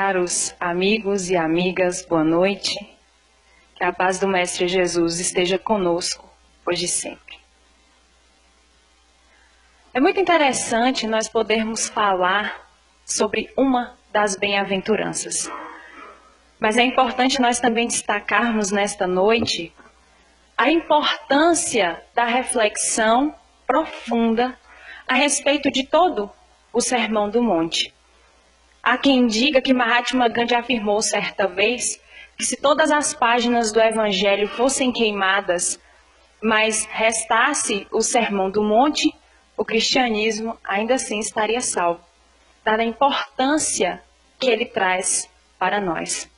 Caros amigos e amigas, boa noite. Que a paz do Mestre Jesus esteja conosco hoje e sempre. É muito interessante nós podermos falar sobre uma das bem-aventuranças. Mas é importante nós também destacarmos nesta noite a importância da reflexão profunda a respeito de todo o Sermão do Monte. Há quem diga que Mahatma Gandhi afirmou certa vez que se todas as páginas do Evangelho fossem queimadas, mas restasse o Sermão do Monte, o cristianismo ainda assim estaria salvo, dada a importância que ele traz para nós.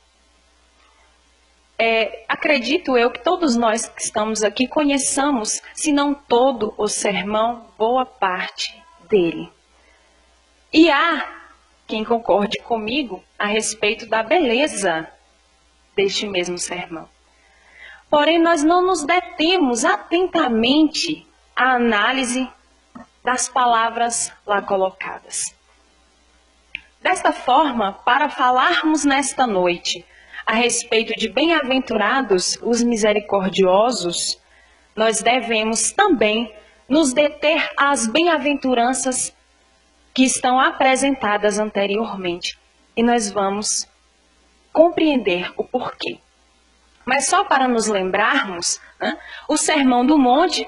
Acredito eu que todos nós que estamos aqui conheçamos, se não todo o sermão, boa parte dele. E há quem concorde comigo a respeito da beleza deste mesmo sermão. Porém, nós não nos detemos atentamente à análise das palavras lá colocadas. Desta forma, para falarmos nesta noite a respeito de bem-aventurados os misericordiosos, nós devemos também nos deter às bem-aventuranças que estão apresentadas anteriormente. E nós vamos compreender o porquê. Mas só para nos lembrarmos, o Sermão do Monte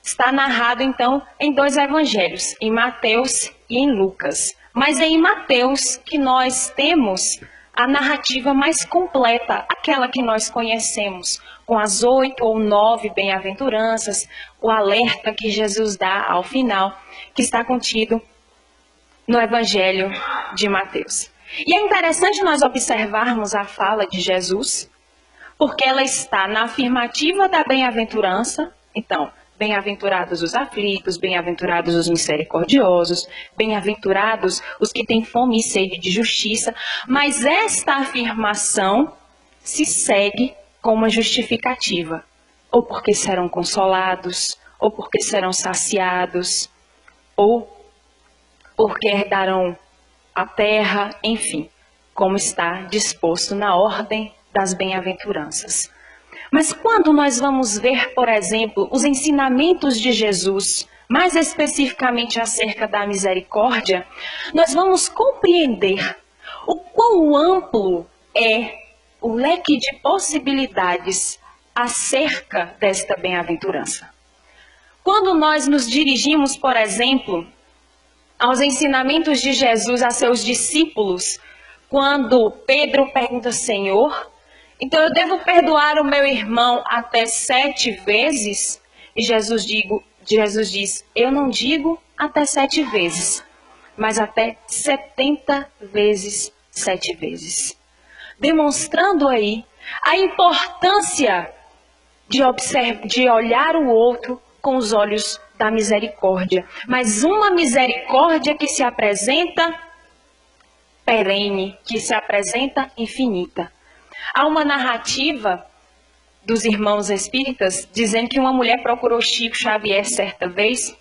está narrado então em dois evangelhos, em Mateus e em Lucas. Mas é em Mateus que nós temos a narrativa mais completa, aquela que nós conhecemos, com as 8 ou 9 bem-aventuranças, o alerta que Jesus dá ao final, que está contido no Evangelho de Mateus. E é interessante nós observarmos a fala de Jesus, porque ela está na afirmativa da bem-aventurança. Então, bem-aventurados os aflitos, bem-aventurados os misericordiosos, bem-aventurados os que têm fome e sede de justiça. Mas esta afirmação se segue com uma justificativa. Ou porque serão consolados, ou porque serão saciados, ou porque herdarão a terra, enfim, como está disposto na ordem das bem-aventuranças. Mas quando nós vamos ver, por exemplo, os ensinamentos de Jesus, mais especificamente acerca da misericórdia, nós vamos compreender o quão amplo é o leque de possibilidades acerca desta bem-aventurança. Quando nós nos dirigimos, por exemplo, aos ensinamentos de Jesus a seus discípulos, quando Pedro pergunta, Senhor, então eu devo perdoar o meu irmão até 7 vezes? E Jesus diz, eu não digo até 7 vezes, mas até 70 vezes 7 vezes. Demonstrando aí a importância de olhar o outro com os olhos da misericórdia, mas uma misericórdia que se apresenta perene, que se apresenta infinita. Há uma narrativa dos irmãos espíritas dizendo que uma mulher procurou Chico Xavier certa vez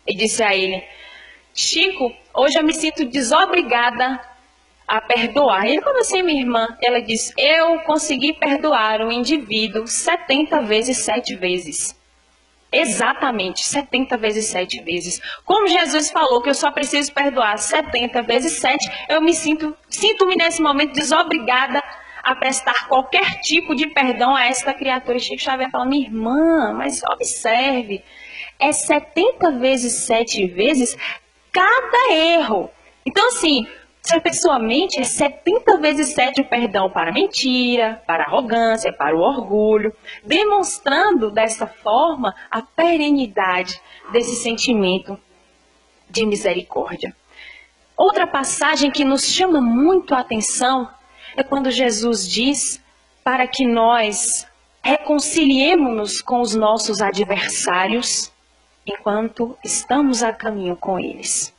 e disse a ele, Chico, hoje eu me sinto desobrigada a perdoar. E ele, como assim, minha irmã? Ela disse, eu consegui perdoar o indivíduo 70 vezes 7 vezes. Exatamente, 70 vezes 7 vezes. Como Jesus falou que eu só preciso perdoar 70 vezes 7, eu me sinto-me nesse momento desobrigada a prestar qualquer tipo de perdão a esta criatura. Chico Xavier fala, minha irmã, mas observe, é 70 vezes 7 vezes cada erro. Então assim, se a pessoa mente, é 70 vezes 7 o perdão para a mentira, para a arrogância, para o orgulho, demonstrando dessa forma a perenidade desse sentimento de misericórdia. Outra passagem que nos chama muito a atenção é quando Jesus diz para que nós reconciliemos-nos com os nossos adversários enquanto estamos a caminho com eles.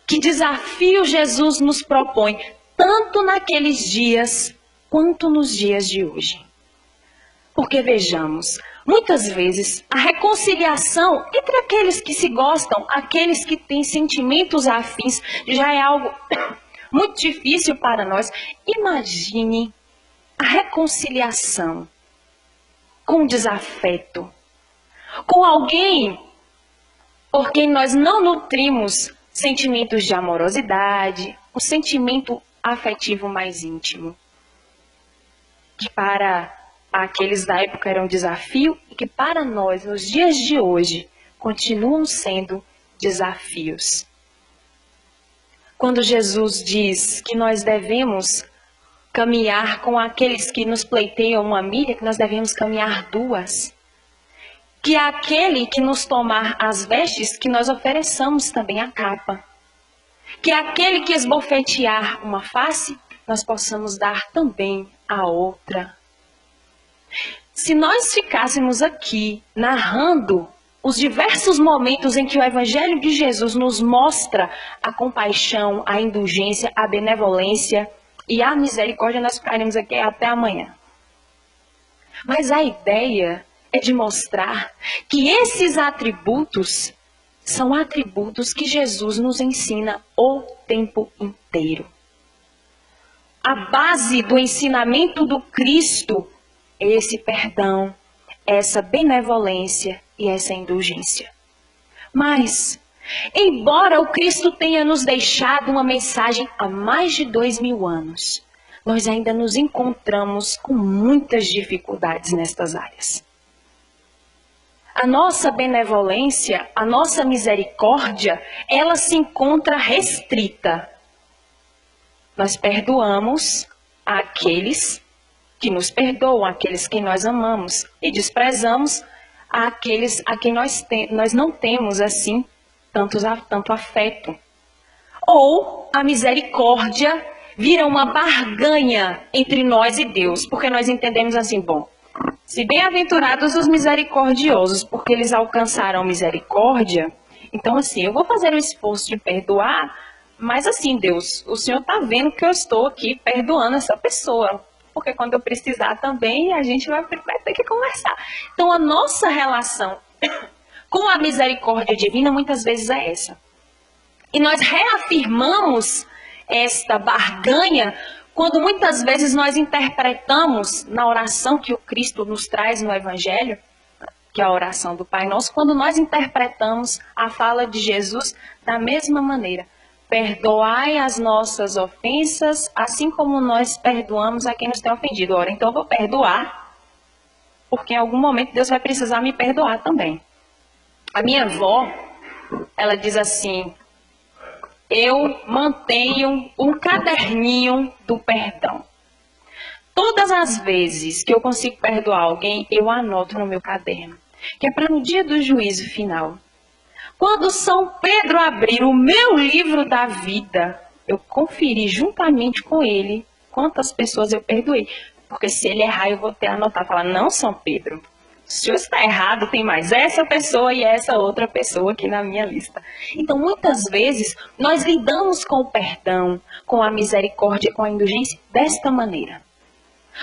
Que desafio Jesus nos propõe, tanto naqueles dias, quanto nos dias de hoje. Porque vejamos, muitas vezes a reconciliação entre aqueles que se gostam, aqueles que têm sentimentos afins, já é algo muito difícil para nós. Imagine a reconciliação com o desafeto, com alguém por quem nós não nutrimos sentimentos de amorosidade, um sentimento afetivo mais íntimo, que para aqueles da época era um desafio e que para nós, nos dias de hoje, continuam sendo desafios. Quando Jesus diz que nós devemos caminhar com aqueles que nos pleiteiam 1 milha, que nós devemos caminhar 2. Que aquele que nos tomar as vestes, que nós ofereçamos também a capa. Que aquele que esbofetear uma face, nós possamos dar também a outra. Se nós ficássemos aqui narrando os diversos momentos em que o Evangelho de Jesus nos mostra a compaixão, a indulgência, a benevolência e a misericórdia, nós ficaremos aqui até amanhã. Mas a ideia é de mostrar que esses atributos são atributos que Jesus nos ensina o tempo inteiro. A base do ensinamento do Cristo é esse perdão, essa benevolência e essa indulgência. Mas, embora o Cristo tenha nos deixado uma mensagem há mais de 2000 anos, nós ainda nos encontramos com muitas dificuldades nestas áreas. A nossa benevolência, a nossa misericórdia, ela se encontra restrita. Nós perdoamos àqueles que nos perdoam, àqueles que nós amamos, e desprezamos àqueles a quem nós não temos, assim, tanto afeto. Ou a misericórdia vira uma barganha entre nós e Deus, porque nós entendemos assim, bom, se bem-aventurados os misericordiosos, porque eles alcançaram misericórdia, então assim, eu vou fazer o esforço de perdoar, mas assim, Deus, o Senhor está vendo que eu estou aqui perdoando essa pessoa, porque quando eu precisar também, a gente vai ter que conversar. Então, a nossa relação com a misericórdia divina muitas vezes é essa. E nós reafirmamos esta barganha quando muitas vezes nós interpretamos na oração que o Cristo nos traz no Evangelho, que é a oração do Pai Nosso, quando nós interpretamos a fala de Jesus da mesma maneira. Perdoai as nossas ofensas, assim como nós perdoamos a quem nos tem ofendido. Ora, então eu vou perdoar, porque em algum momento Deus vai precisar me perdoar também. A minha avó, ela diz assim, eu mantenho um caderninho do perdão. Todas as vezes que eu consigo perdoar alguém, eu anoto no meu caderno, que é para no dia do juízo final. Quando São Pedro abrir o meu livro da vida, eu conferi juntamente com ele quantas pessoas eu perdoei. Porque se ele errar, eu vou ter anotado, falar, não, São Pedro, o senhor está errado, tem mais essa pessoa e essa outra pessoa aqui na minha lista. Então, muitas vezes, nós lidamos com o perdão, com a misericórdia, com a indulgência desta maneira.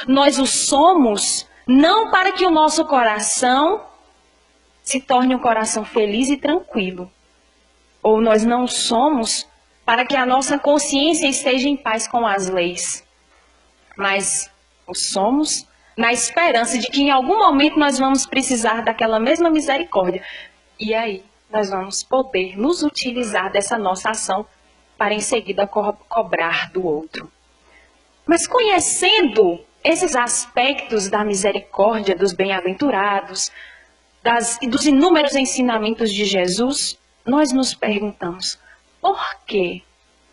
Nós o somos não para que o nosso coração se torne um coração feliz e tranquilo. Ou nós não somos para que a nossa consciência esteja em paz com as leis. Mas o somos na esperança de que em algum momento nós vamos precisar daquela mesma misericórdia. E aí nós vamos poder nos utilizar dessa nossa ação para em seguida cobrar do outro. Mas conhecendo esses aspectos da misericórdia dos bem-aventurados, dos inúmeros ensinamentos de Jesus, nós nos perguntamos, por que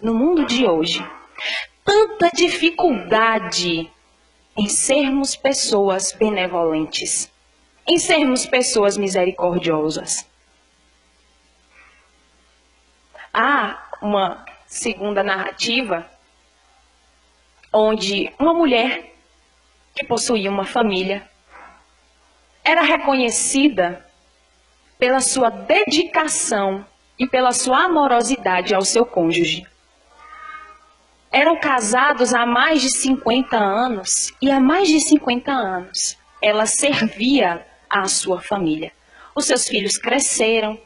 no mundo de hoje tanta dificuldade em sermos pessoas benevolentes, em sermos pessoas misericordiosas? Há uma segunda narrativa onde uma mulher que possuía uma família era reconhecida pela sua dedicação e pela sua amorosidade ao seu cônjuge. Eram casados há mais de 50 anos e há mais de 50 anos ela servia à sua família. Os seus filhos cresceram,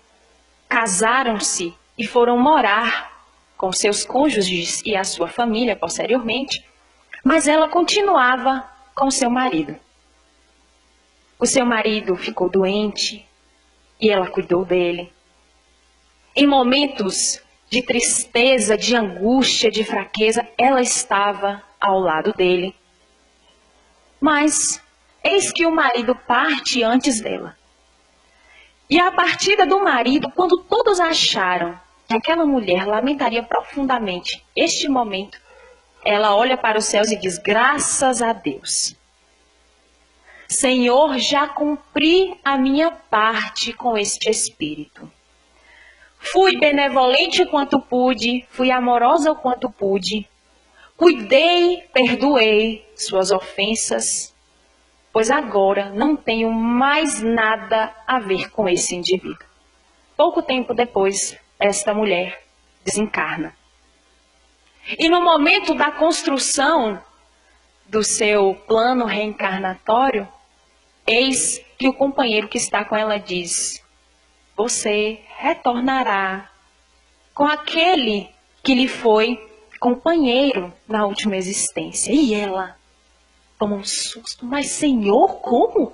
casaram-se e foram morar com seus cônjuges e a sua família posteriormente, mas ela continuava com seu marido. O seu marido ficou doente e ela cuidou dele. Em momentos de tristeza, de angústia, de fraqueza, ela estava ao lado dele. Mas eis que o marido parte antes dela. E a partida do marido, quando todos acharam que aquela mulher lamentaria profundamente este momento, ela olha para os céus e diz: graças a Deus. Senhor, já cumpri a minha parte com este espírito. Fui benevolente o quanto pude, fui amorosa o quanto pude, cuidei, perdoei suas ofensas, pois agora não tenho mais nada a ver com esse indivíduo. Pouco tempo depois, esta mulher desencarna. E no momento da construção do seu plano reencarnatório, eis que o companheiro que está com ela diz: você retornará com aquele que lhe foi companheiro na última existência. E ela toma um susto. Mas, Senhor, como?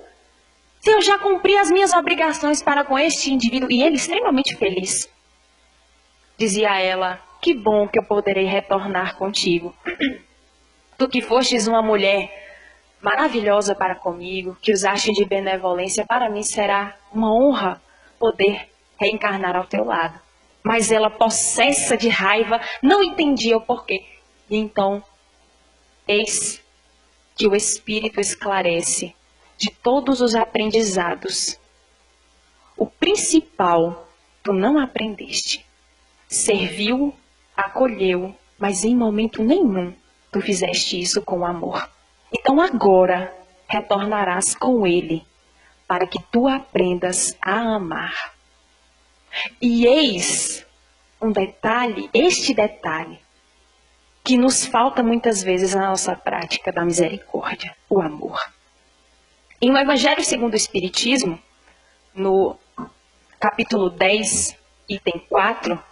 Se eu já cumpri as minhas obrigações para com este indivíduo, e ele extremamente feliz. Dizia ela: que bom que eu poderei retornar contigo. Tu que fostes uma mulher maravilhosa para comigo, que usaste de benevolência, para mim será uma honra poder reencarnar ao teu lado. Mas ela, possessa de raiva, não entendia o porquê. E então, eis que o Espírito esclarece de todos os aprendizados. O principal tu não aprendeste. Serviu, acolheu, mas em momento nenhum tu fizeste isso com amor. Então agora retornarás com ele, para que tu aprendas a amar. E eis um detalhe, este detalhe, que nos falta muitas vezes na nossa prática da misericórdia, o amor. Em o Evangelho segundo o Espiritismo, no capítulo 10, item 4,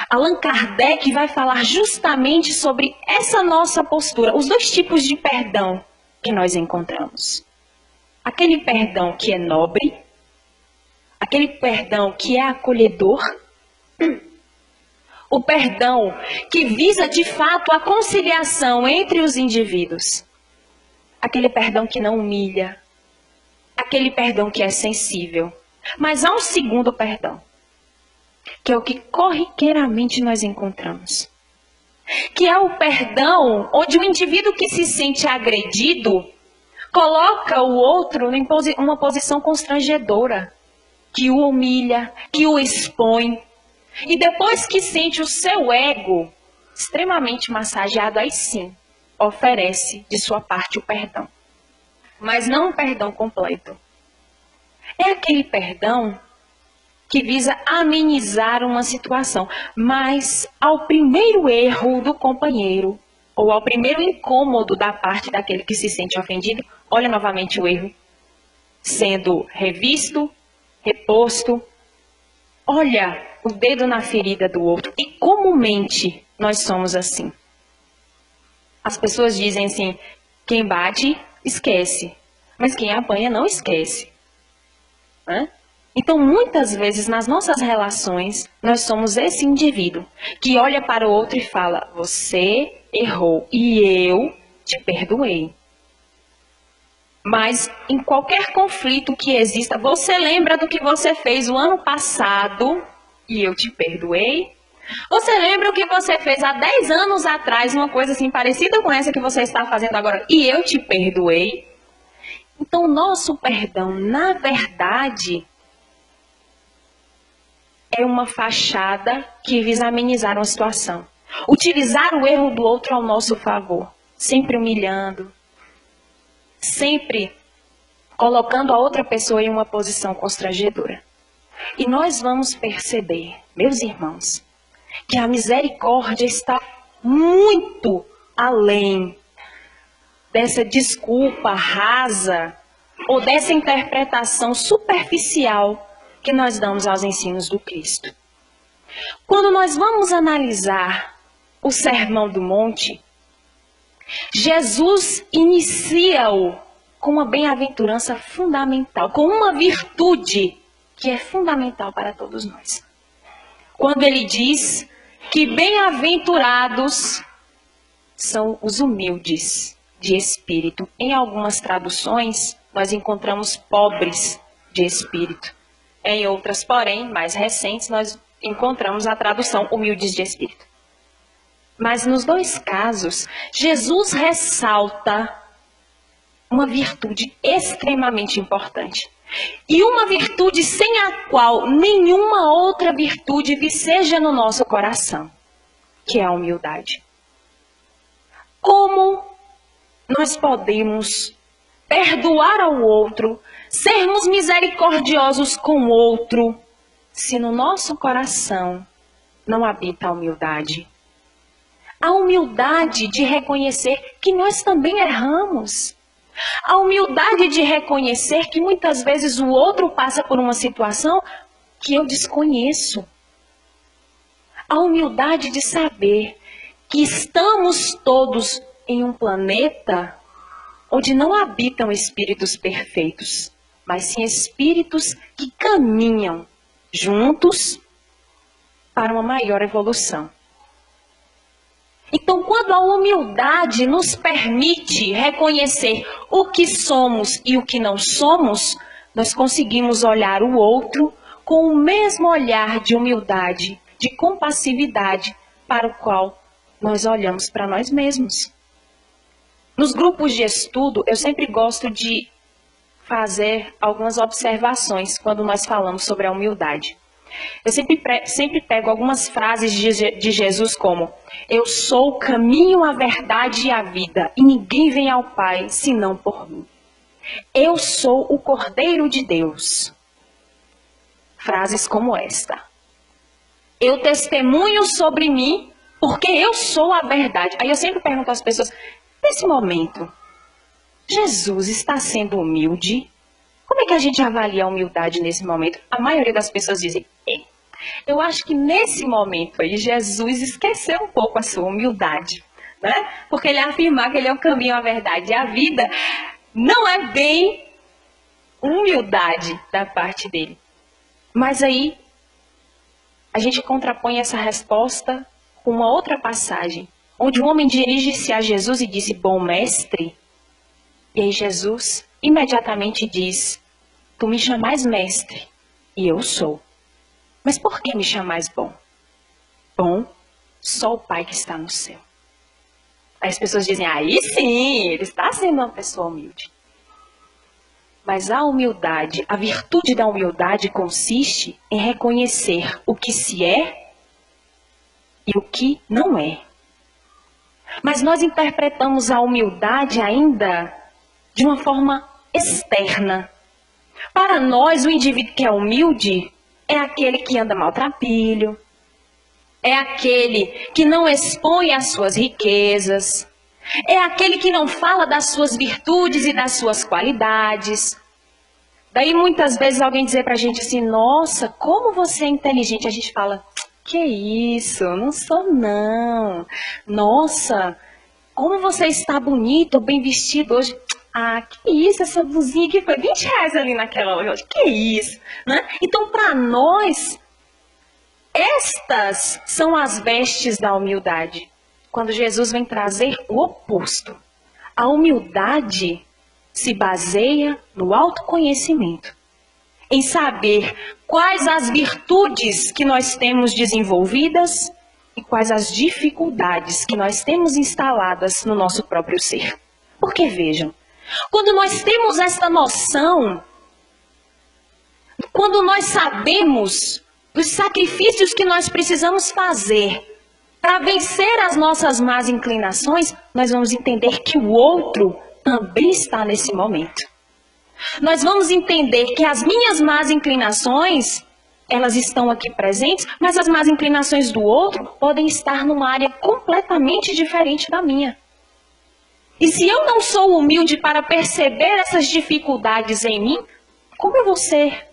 Allan Kardec vai falar justamente sobre essa nossa postura, os dois tipos de perdão que nós encontramos. Aquele perdão que é nobre, aquele perdão que é acolhedor, o perdão que visa de fato a conciliação entre os indivíduos, aquele perdão que não humilha, aquele perdão que é sensível. Mas há um segundo perdão, que é o que corriqueiramente nós encontramos, que é o perdão onde o indivíduo que se sente agredido coloca o outro em uma posição constrangedora, que o humilha, que o expõe. E depois que sente o seu ego extremamente massageado, aí sim, oferece de sua parte o perdão. Mas não um perdão completo. É aquele perdão que visa amenizar uma situação, mas ao primeiro erro do companheiro, ou ao primeiro incômodo da parte daquele que se sente ofendido, olha novamente o erro, sendo revisto, reposto, olha o dedo na ferida do outro. E comumente nós somos assim. As pessoas dizem assim: quem bate, esquece. Mas quem apanha, não esquece. Então, muitas vezes, nas nossas relações, nós somos esse indivíduo que olha para o outro e fala: você errou e eu te perdoei. Mas, em qualquer conflito que exista, você lembra do que você fez o ano passado e eu te perdoei? Você lembra o que você fez há 10 anos atrás, uma coisa assim parecida com essa que você está fazendo agora, e eu te perdoei? Então, nosso perdão, na verdade, é uma fachada que visa amenizar uma situação. Utilizar o erro do outro ao nosso favor, sempre humilhando, sempre colocando a outra pessoa em uma posição constrangedora. E nós vamos perceber, meus irmãos, que a misericórdia está muito além dessa desculpa rasa ou dessa interpretação superficial que nós damos aos ensinos do Cristo. Quando nós vamos analisar o Sermão do Monte, Jesus inicia-o com uma bem-aventurança fundamental, com uma virtude que é fundamental para todos nós. Quando ele diz que bem-aventurados são os humildes de espírito. Em algumas traduções, nós encontramos pobres de espírito. Em outras, porém, mais recentes, nós encontramos a tradução humildes de espírito. Mas nos dois casos, Jesus ressalta uma virtude extremamente importante. E uma virtude sem a qual nenhuma outra virtude viceja no nosso coração, que é a humildade. Como nós podemos perdoar ao outro, sermos misericordiosos com o outro, se no nosso coração não habita a humildade? A humildade de reconhecer que nós também erramos. A humildade de reconhecer que muitas vezes o outro passa por uma situação que eu desconheço. A humildade de saber que estamos todos em um planeta onde não habitam espíritos perfeitos, mas sim espíritos que caminham juntos para uma maior evolução. Então, quando a humildade nos permite reconhecer o que somos e o que não somos, nós conseguimos olhar o outro com o mesmo olhar de humildade, de compassividade, para o qual nós olhamos para nós mesmos. Nos grupos de estudo, eu sempre gosto de fazer algumas observações quando nós falamos sobre a humildade. Eu sempre pego algumas frases de Jesus como: eu sou o caminho, a verdade e a vida, e ninguém vem ao Pai senão por mim. Eu sou o Cordeiro de Deus. Frases como esta. Eu testemunho sobre mim porque eu sou a verdade. Aí eu sempre pergunto às pessoas, nesse momento, Jesus está sendo humilde? Como é que a gente avalia a humildade nesse momento? A maioria das pessoas dizem, eu acho que nesse momento aí Jesus esqueceu um pouco a sua humildade, né? Porque ele afirmar que ele é o caminho, a verdade e a vida, não é bem humildade da parte dele. Mas aí, a gente contrapõe essa resposta com uma outra passagem, onde um homem dirige-se a Jesus e disse, bom mestre. E aí Jesus imediatamente diz, tu me chamais mestre, e eu sou. Mas por que me chamais bom? Bom, só o Pai que está no céu. Aí as pessoas dizem, aí sim, ele está sendo uma pessoa humilde. Mas a humildade, a virtude da humildade consiste em reconhecer o que se é e o que não é. Mas nós interpretamos a humildade ainda de uma forma externa. Para nós, o indivíduo que é humilde é aquele que anda maltrapilho, é aquele que não expõe as suas riquezas, é aquele que não fala das suas virtudes e das suas qualidades. Daí muitas vezes alguém dizer pra gente assim, nossa, como você é inteligente. A gente fala, que isso, não sou não. Nossa, como você está bonito, bem vestido hoje. Ah, que isso, essa blusinha aqui foi R$20 ali naquela loja. Que isso, né? Então, para nós, estas são as vestes da humildade. Quando Jesus vem trazer o oposto. A humildade se baseia no autoconhecimento. Em saber quais as virtudes que nós temos desenvolvidas e quais as dificuldades que nós temos instaladas no nosso próprio ser. Porque vejam, quando nós temos esta noção, quando nós sabemos dos sacrifícios que nós precisamos fazer para vencer as nossas más inclinações, nós vamos entender que o outro também está nesse momento. Nós vamos entender que as minhas más inclinações, elas estão aqui presentes, mas as más inclinações do outro podem estar numa área completamente diferente da minha. E se eu não sou humilde para perceber essas dificuldades em mim, como eu vou ser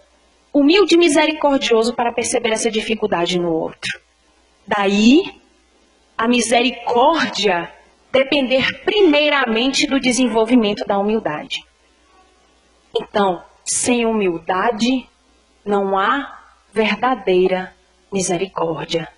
humilde e misericordioso para perceber essa dificuldade no outro? Daí a misericórdia depender primeiramente do desenvolvimento da humildade. Então, sem humildade, não há verdadeira misericórdia.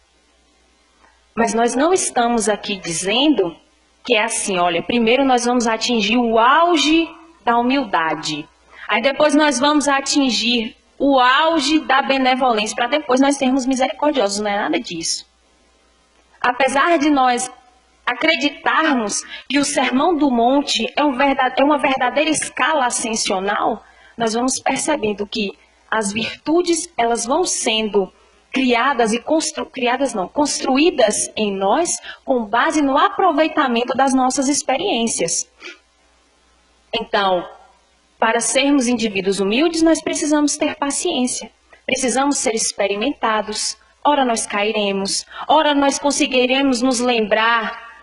Mas nós não estamos aqui dizendo que é assim, olha, primeiro nós vamos atingir o auge da humildade. Aí depois nós vamos atingir o auge da benevolência, para depois nós sermos misericordiosos. Não é nada disso. Apesar de nós acreditarmos que o Sermão do Monte é uma verdadeira escala ascensional, nós vamos percebendo que as virtudes, elas vão sendo criadas e construídas em nós com base no aproveitamento das nossas experiências. Então, para sermos indivíduos humildes, nós precisamos ter paciência. Precisamos ser experimentados. Ora nós cairemos, ora nós conseguiremos nos lembrar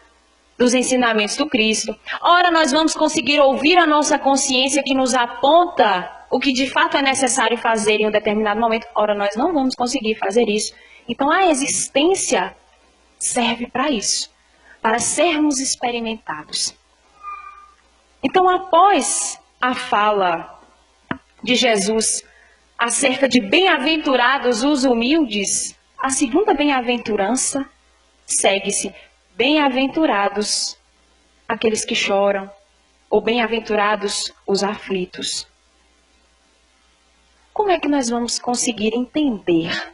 dos ensinamentos do Cristo. Ora nós vamos conseguir ouvir a nossa consciência que nos aponta o que de fato é necessário fazer em um determinado momento. Ora nós não vamos conseguir fazer isso. Então a existência serve para isso, para sermos experimentados. Então após a fala de Jesus acerca de bem-aventurados os humildes, a segunda bem-aventurança segue-se: bem-aventurados aqueles que choram, ou bem-aventurados os aflitos. Como é que nós vamos conseguir entender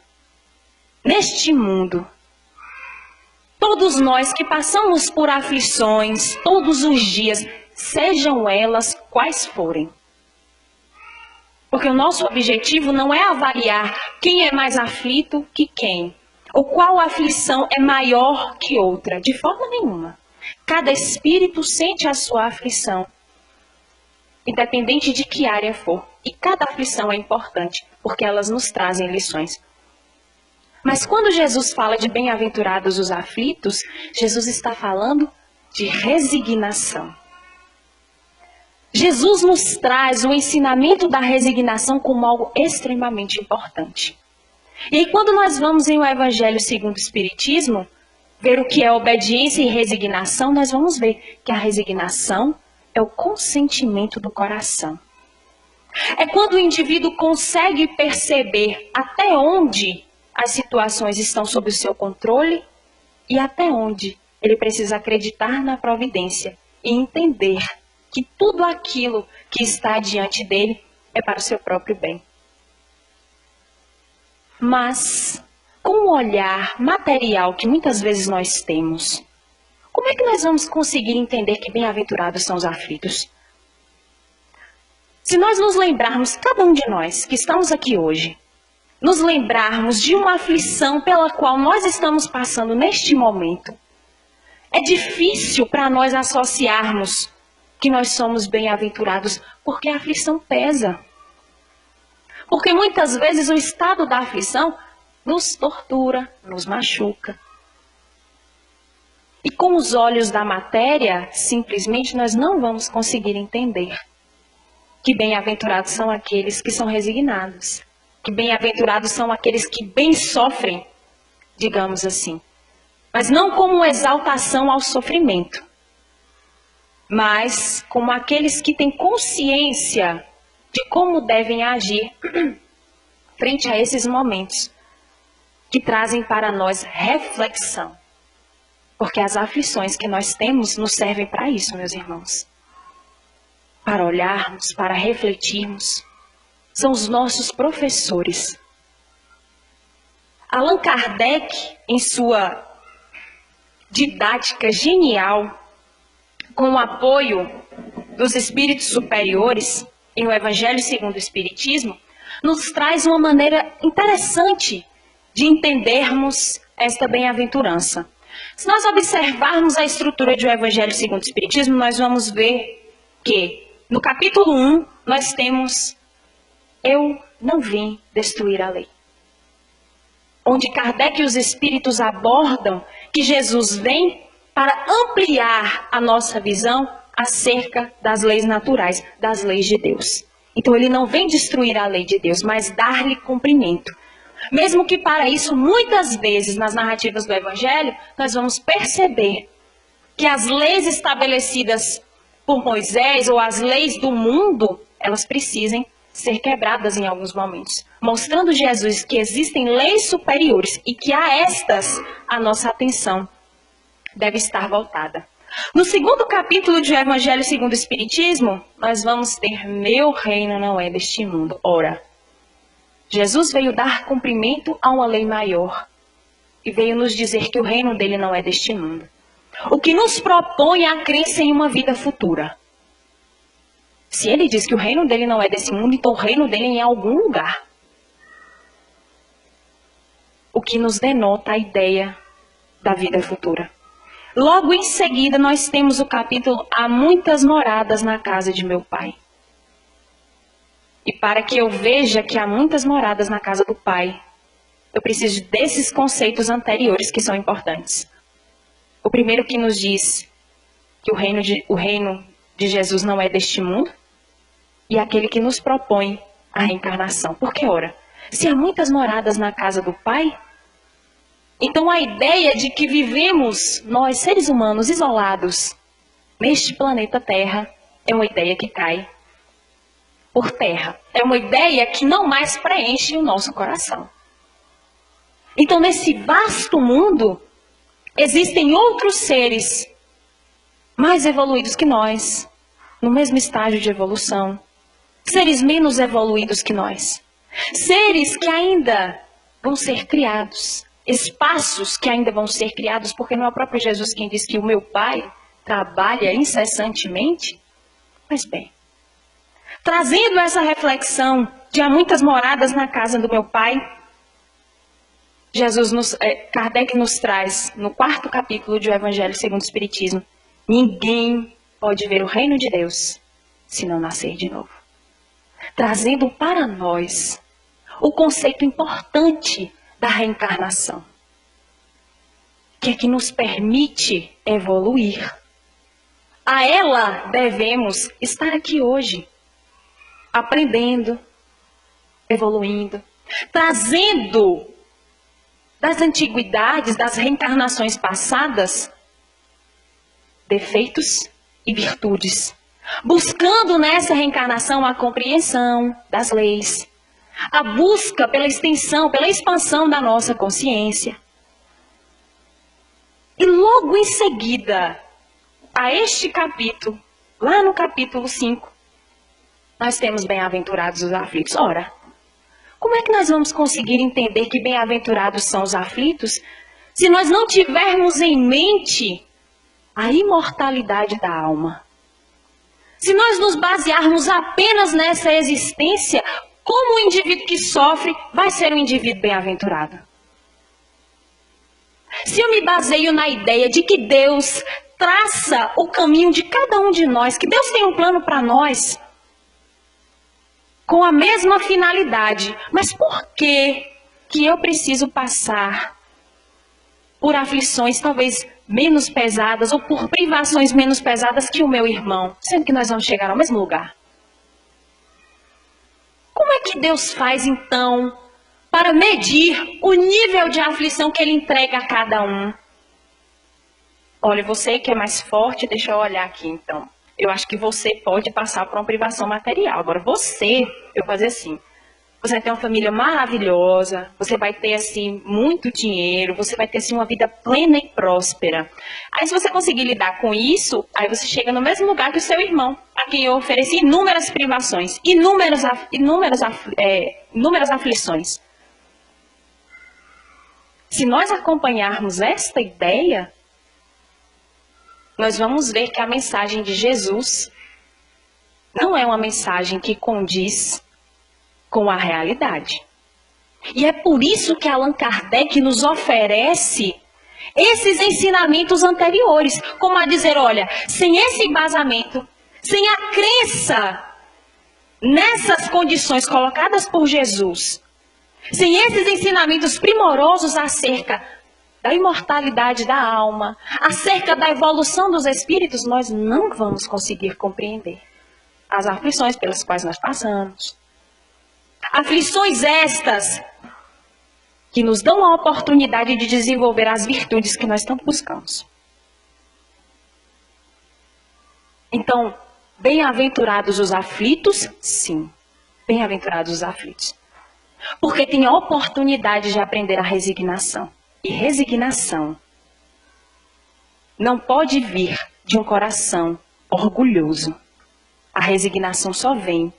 neste mundo, todos nós que passamos por aflições todos os dias, sejam elas quais forem? Porque o nosso objetivo não é avaliar quem é mais aflito que quem, ou qual aflição é maior que outra, de forma nenhuma. Cada espírito sente a sua aflição, independente de que área for. E cada aflição é importante, porque elas nos trazem lições. Mas quando Jesus fala de bem-aventurados os aflitos, Jesus está falando de resignação. Jesus nos traz o ensinamento da resignação como algo extremamente importante. E aí, quando nós vamos em o Evangelho segundo o Espiritismo, ver o que é obediência e resignação, nós vamos ver que a resignação é o consentimento do coração. É quando o indivíduo consegue perceber até onde as situações estão sob o seu controle e até onde ele precisa acreditar na providência e entender que tudo aquilo que está diante dele é para o seu próprio bem. Mas, com o olhar material que muitas vezes nós temos, como é que nós vamos conseguir entender que bem-aventurados são os aflitos? Se nós nos lembrarmos, cada um de nós que estamos aqui hoje, nos lembrarmos de uma aflição pela qual nós estamos passando neste momento, é difícil para nós associarmos que nós somos bem-aventurados, porque a aflição pesa. Porque muitas vezes o estado da aflição nos tortura, nos machuca. E com os olhos da matéria, simplesmente nós não vamos conseguir entender que bem-aventurados são aqueles que são resignados. Que bem-aventurados são aqueles que bem sofrem, digamos assim. Mas não como exaltação ao sofrimento, mas como aqueles que têm consciência de como devem agir frente a esses momentos que trazem para nós reflexão. Porque as aflições que nós temos nos servem para isso, meus irmãos. Para olharmos, para refletirmos. São os nossos professores. Allan Kardec, em sua didática genial, com o apoio dos espíritos superiores, em o Evangelho segundo o Espiritismo, nos traz uma maneira interessante de entendermos esta bem-aventurança. Se nós observarmos a estrutura do Evangelho segundo o Espiritismo, nós vamos ver que, no capítulo 1, nós temos "Eu não vim destruir a lei", onde Kardec e os espíritos abordam que Jesus vem para ampliar a nossa visão acerca das leis naturais, das leis de Deus. Então ele não vem destruir a lei de Deus, mas dar-lhe cumprimento. Mesmo que para isso, muitas vezes, nas narrativas do Evangelho, nós vamos perceber que as leis estabelecidas por Moisés, ou as leis do mundo, elas precisem ser quebradas em alguns momentos. Mostrando Jesus que existem leis superiores e que a estas a nossa atenção deve estar voltada. No segundo capítulo do Evangelho segundo o Espiritismo, nós vamos ter: meu reino não é deste mundo. Ora, Jesus veio dar cumprimento a uma lei maior e veio nos dizer que o reino dele não é deste mundo. O que nos propõe a crença em uma vida futura. Se ele diz que o reino dele não é desse mundo, então o reino dele é em algum lugar. O que nos denota a ideia da vida futura. Logo em seguida, nós temos o capítulo Há muitas moradas na casa de meu Pai. E para que eu veja que há muitas moradas na casa do Pai, eu preciso desses conceitos anteriores que são importantes. O primeiro que nos diz que o reino de Jesus não é deste mundo, e aquele que nos propõe a reencarnação. Porque, ora, se há muitas moradas na casa do Pai, então a ideia de que vivemos, nós seres humanos, isolados neste planeta Terra, é uma ideia que cai por terra. É uma ideia que não mais preenche o nosso coração. Então, nesse vasto mundo, existem outros seres mais evoluídos que nós, no mesmo estágio de evolução. Seres menos evoluídos que nós. Seres que ainda vão ser criados. Espaços que ainda vão ser criados, porque não é o próprio Jesus quem diz que o meu Pai trabalha incessantemente? Pois bem, trazendo essa reflexão de há muitas moradas na casa do meu Pai, Kardec nos traz, no 4º capítulo do Evangelho segundo o Espiritismo, ninguém pode ver o reino de Deus se não nascer de novo. Trazendo para nós o conceito importante da reencarnação, que é que nos permite evoluir. A ela devemos estar aqui hoje, aprendendo, evoluindo, trazendo das antiguidades, das reencarnações passadas, defeitos e virtudes, buscando nessa reencarnação a compreensão das leis, a busca pela extensão, pela expansão da nossa consciência. E logo em seguida a este capítulo, lá no capítulo 5, nós temos bem-aventurados os aflitos. Ora, como é que nós vamos conseguir entender que bem-aventurados são os aflitos se nós não tivermos em mente a imortalidade da alma? Se nós nos basearmos apenas nessa existência, como o indivíduo que sofre vai ser um indivíduo bem-aventurado? Se eu me baseio na ideia de que Deus traça o caminho de cada um de nós, que Deus tem um plano para nós, com a mesma finalidade, mas por que eu preciso passar por aflições talvez menos pesadas ou por privações menos pesadas que o meu irmão, sendo que nós vamos chegar ao mesmo lugar? Como é que Deus faz, então, para medir o nível de aflição que Ele entrega a cada um? Olha, você que é mais forte, deixa eu olhar aqui, então. Eu acho que você pode passar por uma privação material. Agora, eu vou fazer assim. Você vai ter uma família maravilhosa, você vai ter, assim, muito dinheiro, você vai ter, assim, uma vida plena e próspera. Aí, se você conseguir lidar com isso, aí você chega no mesmo lugar que o seu irmão, a quem eu ofereci inúmeras privações, inúmeras aflições. Se nós acompanharmos esta ideia, nós vamos ver que a mensagem de Jesus não é uma mensagem que condiz com a realidade. E é por isso que Allan Kardec nos oferece esses ensinamentos anteriores, como a dizer, olha, sem esse embasamento, sem a crença nessas condições colocadas por Jesus, sem esses ensinamentos primorosos acerca da imortalidade da alma, acerca da evolução dos espíritos, nós não vamos conseguir compreender as aflições pelas quais nós passamos. Aflições estas que nos dão a oportunidade de desenvolver as virtudes que nós tanto buscamos. Então, bem-aventurados os aflitos? Sim, bem-aventurados os aflitos. Porque tem a oportunidade de aprender a resignação. E resignação não pode vir de um coração orgulhoso. A resignação só vem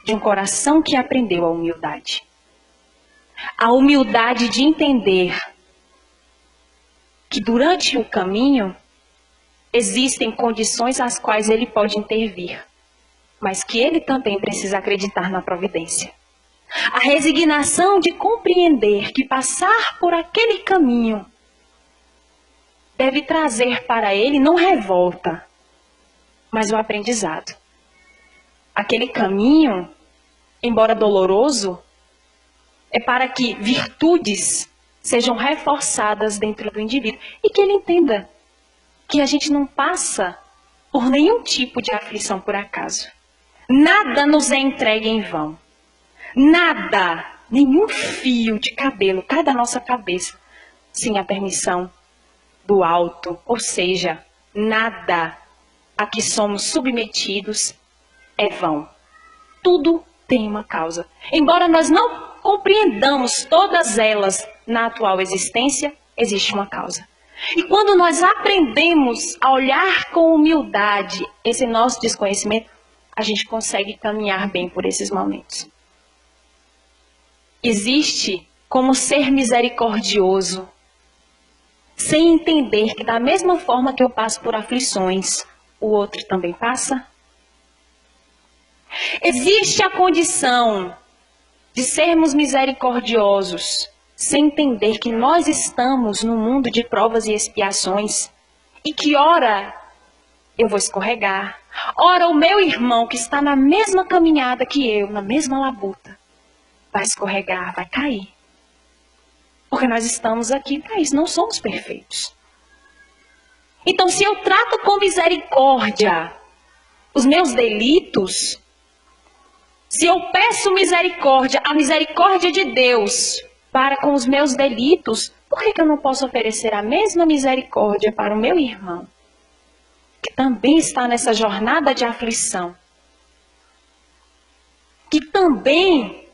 de um coração que aprendeu a humildade. A humildade de entender que durante o caminho existem condições às quais ele pode intervir, mas que ele também precisa acreditar na providência. A resignação de compreender que passar por aquele caminho deve trazer para ele não revolta, mas o aprendizado. Aquele caminho, embora doloroso, é para que virtudes sejam reforçadas dentro do indivíduo e que ele entenda que a gente não passa por nenhum tipo de aflição por acaso. Nada nos é entregue em vão. Nada, nenhum fio de cabelo cai da nossa cabeça sem a permissão do alto. Ou seja, nada a que somos submetidos é vão. Tudo tem uma causa. Embora nós não compreendamos todas elas na atual existência, existe uma causa. E quando nós aprendemos a olhar com humildade esse nosso desconhecimento, a gente consegue caminhar bem por esses momentos. Existe como ser misericordioso, sem entender que da mesma forma que eu passo por aflições, o outro também passa? Existe a condição de sermos misericordiosos, sem entender que nós estamos num mundo de provas e expiações, e que ora eu vou escorregar, ora o meu irmão que está na mesma caminhada que eu, na mesma labuta, vai escorregar, vai cair. Porque nós estamos aqui para isso, não somos perfeitos. Então, se eu trato com misericórdia os meus delitos, se eu peço misericórdia, a misericórdia de Deus para com os meus delitos, por que eu não posso oferecer a mesma misericórdia para o meu irmão, que também está nessa jornada de aflição, que também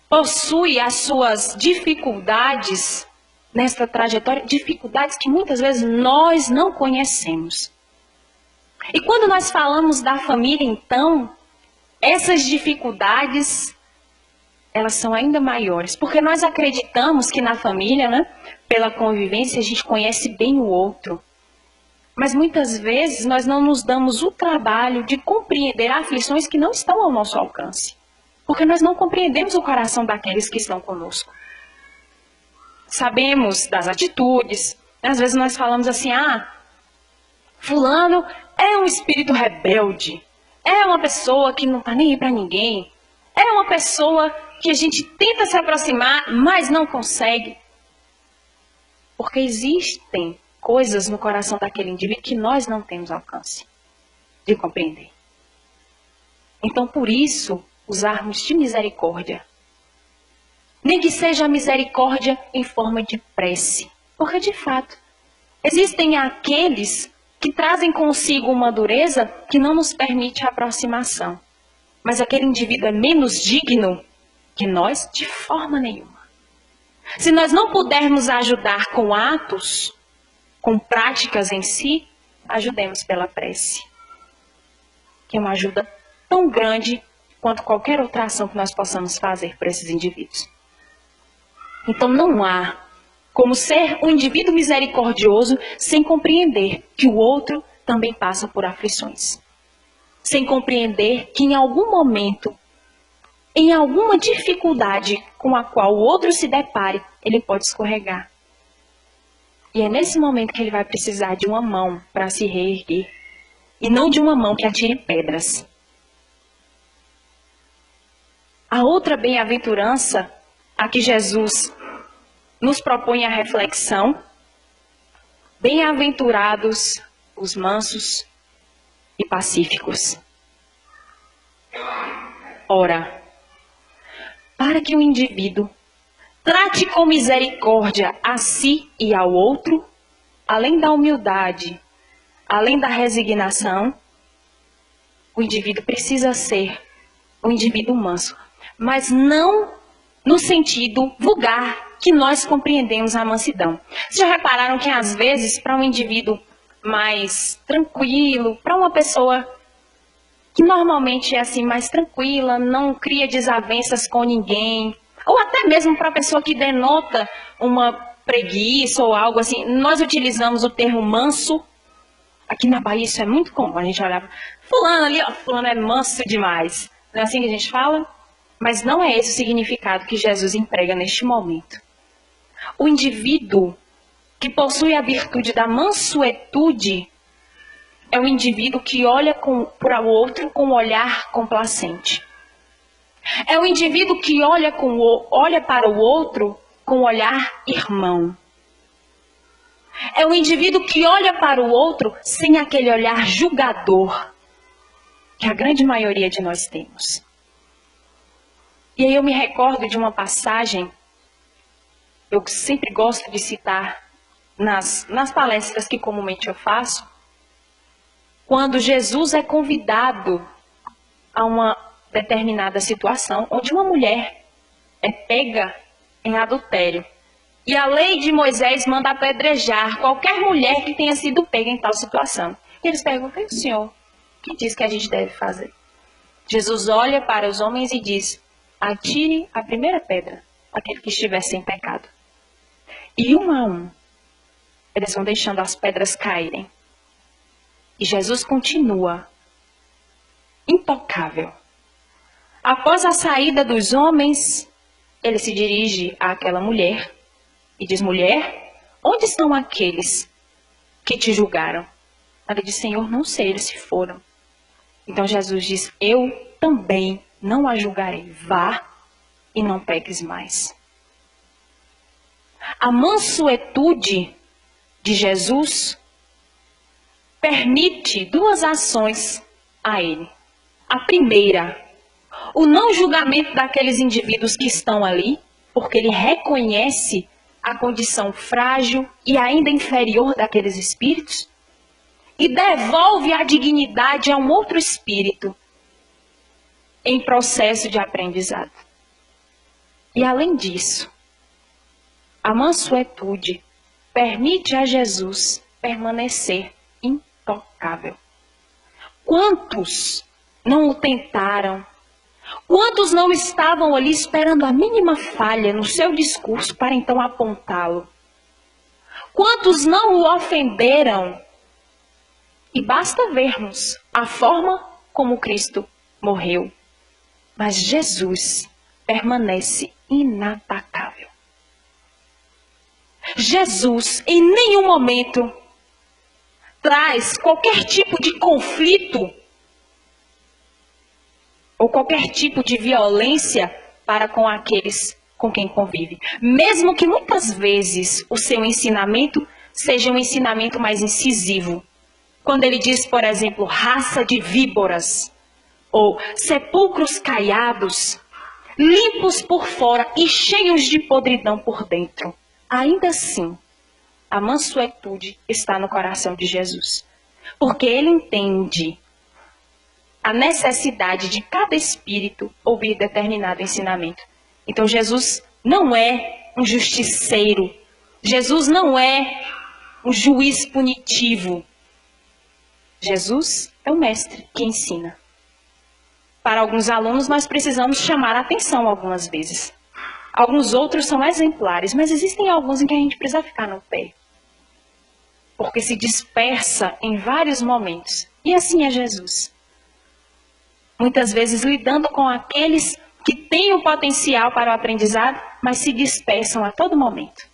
possui as suas dificuldades nesta trajetória, dificuldades que muitas vezes nós não conhecemos. E quando nós falamos da família, então, essas dificuldades, elas são ainda maiores, porque nós acreditamos que na família, né, pela convivência, a gente conhece bem o outro. Mas muitas vezes nós não nos damos o trabalho de compreender aflições que não estão ao nosso alcance. Porque nós não compreendemos o coração daqueles que estão conosco. Sabemos das atitudes. Às vezes nós falamos assim, fulano é um espírito rebelde. É uma pessoa que não está nem aí para ninguém. É uma pessoa que a gente tenta se aproximar, mas não consegue. Porque existem coisas no coração daquele indivíduo que nós não temos alcance de compreender. Então, por isso, usarmos de misericórdia. Nem que seja a misericórdia em forma de prece. Porque, de fato, existem aqueles que trazem consigo uma dureza que não nos permite a aproximação. Mas aquele indivíduo é menos digno que nós de forma nenhuma. Se nós não pudermos ajudar com atos, com práticas em si, ajudemos pela prece. Que é uma ajuda tão grande quanto qualquer outra ação que nós possamos fazer por esses indivíduos. Então não há como ser um indivíduo misericordioso sem compreender que o outro também passa por aflições. Sem compreender que em algum momento, em alguma dificuldade com a qual o outro se depare, ele pode escorregar. E é nesse momento que ele vai precisar de uma mão para se reerguer. E não de uma mão que atire pedras. A outra bem-aventurança a que Jesus nos propõe a reflexão: bem-aventurados os mansos e pacíficos. Ora, para que o indivíduo trate com misericórdia a si e ao outro, além da humildade, além da resignação, o indivíduo precisa ser um indivíduo manso, mas não no sentido vulgar que nós compreendemos a mansidão. Vocês já repararam que às vezes para um indivíduo mais tranquilo, para uma pessoa que normalmente é assim mais tranquila, não cria desavenças com ninguém, ou até mesmo para a pessoa que denota uma preguiça ou algo assim, nós utilizamos o termo manso. Aqui na Bahia isso é muito comum, a gente olhava, fulano ali, ó, fulano é manso demais. Não é assim que a gente fala? Mas não é esse o significado que Jesus emprega neste momento. O indivíduo que possui a virtude da mansuetude é o indivíduo que olha para o outro com um olhar complacente. É o indivíduo que olha para o outro com um olhar irmão. É o indivíduo que olha para o outro sem aquele olhar julgador que a grande maioria de nós temos. E aí eu me recordo de uma passagem, eu sempre gosto de citar nas palestras que comumente eu faço, quando Jesus é convidado a uma determinada situação, onde uma mulher é pega em adultério. E a lei de Moisés manda apedrejar qualquer mulher que tenha sido pega em tal situação. E eles perguntam, o Senhor, o que diz que a gente deve fazer? Jesus olha para os homens e diz, atire a primeira pedra, aquele que estiver sem pecado. E um a um, eles vão deixando as pedras caírem. E Jesus continua, intocável. Após a saída dos homens, ele se dirige àquela mulher e diz, mulher, onde estão aqueles que te julgaram? Ela diz, Senhor, não sei, eles se foram. Então Jesus diz, eu também não a julgarei. Vá e não peques mais. A mansuetude de Jesus permite duas ações a ele. A primeira, o não julgamento daqueles indivíduos que estão ali, porque ele reconhece a condição frágil e ainda inferior daqueles espíritos, e devolve a dignidade a um outro espírito em processo de aprendizado. E além disso, a mansuetude permite a Jesus permanecer intocável. Quantos não o tentaram? Quantos não estavam ali esperando a mínima falha no seu discurso para então apontá-lo? Quantos não o ofenderam? E basta vermos a forma como Cristo morreu. Mas Jesus permanece inatacável. Jesus, em nenhum momento, traz qualquer tipo de conflito ou qualquer tipo de violência para com aqueles com quem convive. Mesmo que muitas vezes o seu ensinamento seja um ensinamento mais incisivo. Quando ele diz, por exemplo, raça de víboras, ou sepulcros caiados, limpos por fora e cheios de podridão por dentro. Ainda assim, a mansuetude está no coração de Jesus. Porque ele entende a necessidade de cada espírito ouvir determinado ensinamento. Então Jesus não é um justiceiro. Jesus não é um juiz punitivo. Jesus é o mestre que ensina. Para alguns alunos nós precisamos chamar a atenção algumas vezes. Alguns outros são exemplares, mas existem alguns em que a gente precisa ficar no pé. Porque se dispersa em vários momentos. E assim é Jesus. Muitas vezes lidando com aqueles que têm o potencial para o aprendizado, mas se dispersam a todo momento.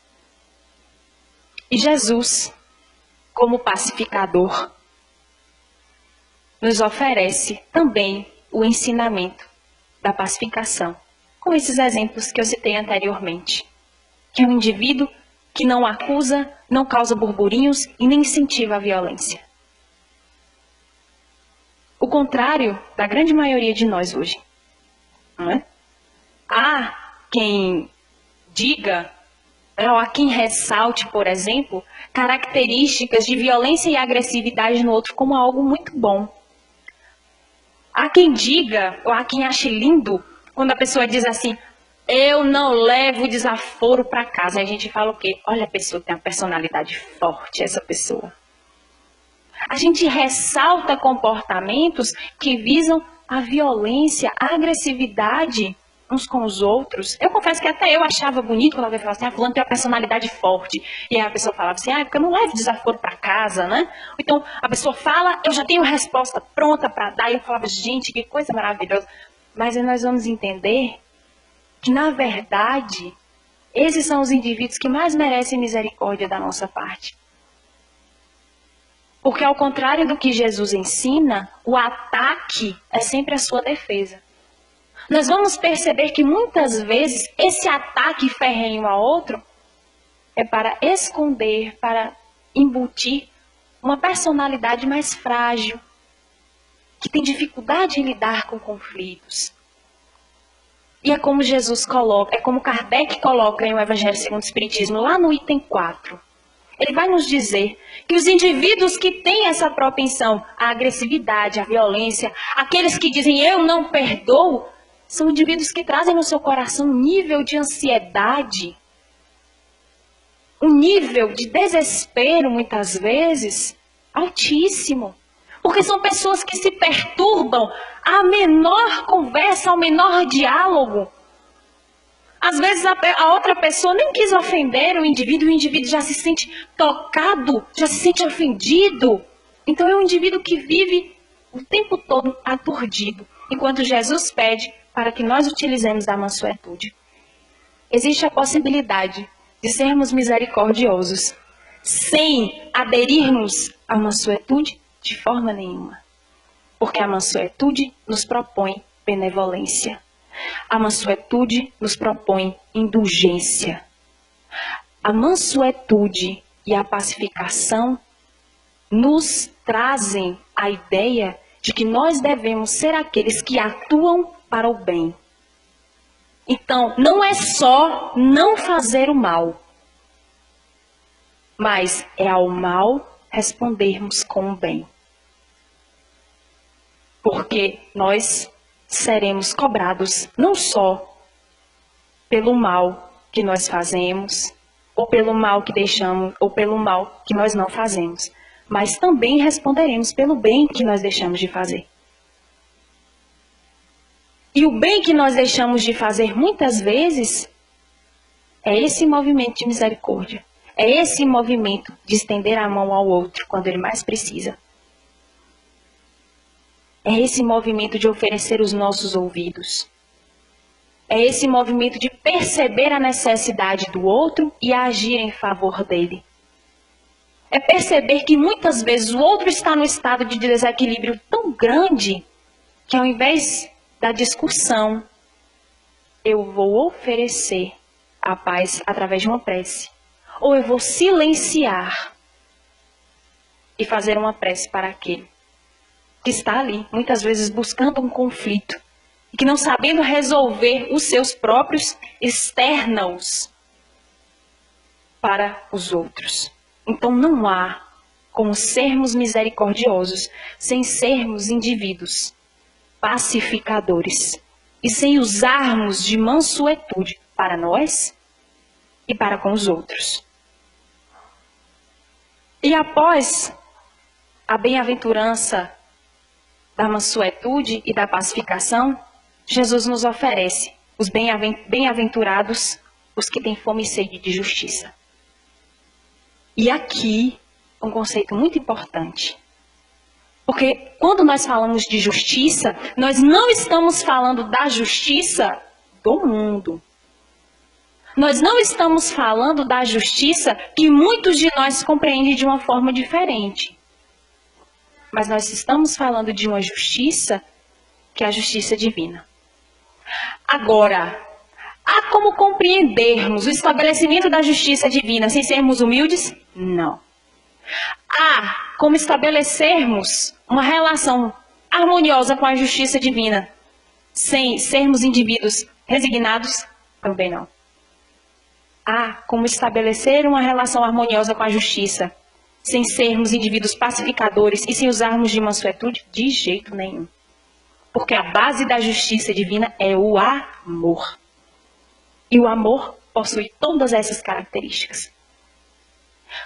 E Jesus, como pacificador, nos oferece também o ensinamento da pacificação, com esses exemplos que eu citei anteriormente. Que é um indivíduo que não acusa, não causa burburinhos e nem incentiva a violência. O contrário da grande maioria de nós hoje. Não é? Há quem diga, ou há quem ressalte, por exemplo, características de violência e agressividade no outro como algo muito bom. Há quem diga, ou há quem ache lindo, quando a pessoa diz assim, eu não levo desaforo para casa. Aí a gente fala o quê? Olha, a pessoa tem uma personalidade forte, essa pessoa. A gente ressalta comportamentos que visam a violência, a agressividade uns com os outros. Eu confesso que até eu achava bonito quando alguém falava assim, fulano tem uma personalidade forte. E aí a pessoa falava assim, porque eu não levo desaforo para casa, né? Então a pessoa fala, eu já tenho resposta pronta para dar. E eu falava, gente, que coisa maravilhosa. Mas aí nós vamos entender que, na verdade, esses são os indivíduos que mais merecem misericórdia da nossa parte. Porque, ao contrário do que Jesus ensina, o ataque é sempre a sua defesa. Nós vamos perceber que, muitas vezes, esse ataque ferrenho ao outro é para esconder, para embutir uma personalidade mais frágil, que tem dificuldade em lidar com conflitos. E é como Jesus coloca, é como Kardec coloca em O Evangelho segundo o Espiritismo, lá no item 4. Ele vai nos dizer que os indivíduos que têm essa propensão à agressividade, à violência, aqueles que dizem eu não perdoo, são indivíduos que trazem no seu coração um nível de ansiedade, um nível de desespero, muitas vezes, altíssimo. Porque são pessoas que se perturbam à menor conversa, ao menor diálogo. Às vezes a outra pessoa nem quis ofender o indivíduo já se sente tocado, já se sente ofendido. Então é um indivíduo que vive o tempo todo aturdido, enquanto Jesus pede para que nós utilizemos da mansuetude. Existe a possibilidade de sermos misericordiosos, sem aderirmos à mansuetude de forma nenhuma. Porque a mansuetude nos propõe benevolência. A mansuetude nos propõe indulgência. A mansuetude e a pacificação nos trazem a ideia de que nós devemos ser aqueles que atuam para o bem. Então, não é só não fazer o mal, mas é ao mal respondermos com o bem. Porque nós seremos cobrados não só pelo mal que nós fazemos, ou pelo mal que deixamos, ou pelo mal que nós não fazemos, mas também responderemos pelo bem que nós deixamos de fazer. E o bem que nós deixamos de fazer muitas vezes é esse movimento de misericórdia, é esse movimento de estender a mão ao outro quando ele mais precisa. É esse movimento de oferecer os nossos ouvidos. É esse movimento de perceber a necessidade do outro e agir em favor dele. É perceber que muitas vezes o outro está num estado de desequilíbrio tão grande que ao invés da discussão, eu vou oferecer a paz através de uma prece. Ou eu vou silenciar e fazer uma prece para aquele que está ali, muitas vezes buscando um conflito, e que não sabendo resolver os seus próprios externos para os outros. Então não há como sermos misericordiosos sem sermos indivíduos pacificadores e sem usarmos de mansuetude para nós e para com os outros. E após a bem-aventurança da mansuetude e da pacificação, Jesus nos oferece os bem-aventurados, os que têm fome e sede de justiça. E aqui, um conceito muito importante. Porque quando nós falamos de justiça, nós não estamos falando da justiça do mundo. Nós não estamos falando da justiça que muitos de nós compreendem de uma forma diferente. Mas nós estamos falando de uma justiça que é a justiça divina. Agora, há como compreendermos o estabelecimento da justiça divina sem sermos humildes? Não. Há como estabelecermos uma relação harmoniosa com a justiça divina sem sermos indivíduos resignados? Também não. há como estabelecer uma relação harmoniosa com a justiça, sem sermos indivíduos pacificadores e sem usarmos de mansuetude de jeito nenhum. Porque a base da justiça divina é o amor. E o amor possui todas essas características.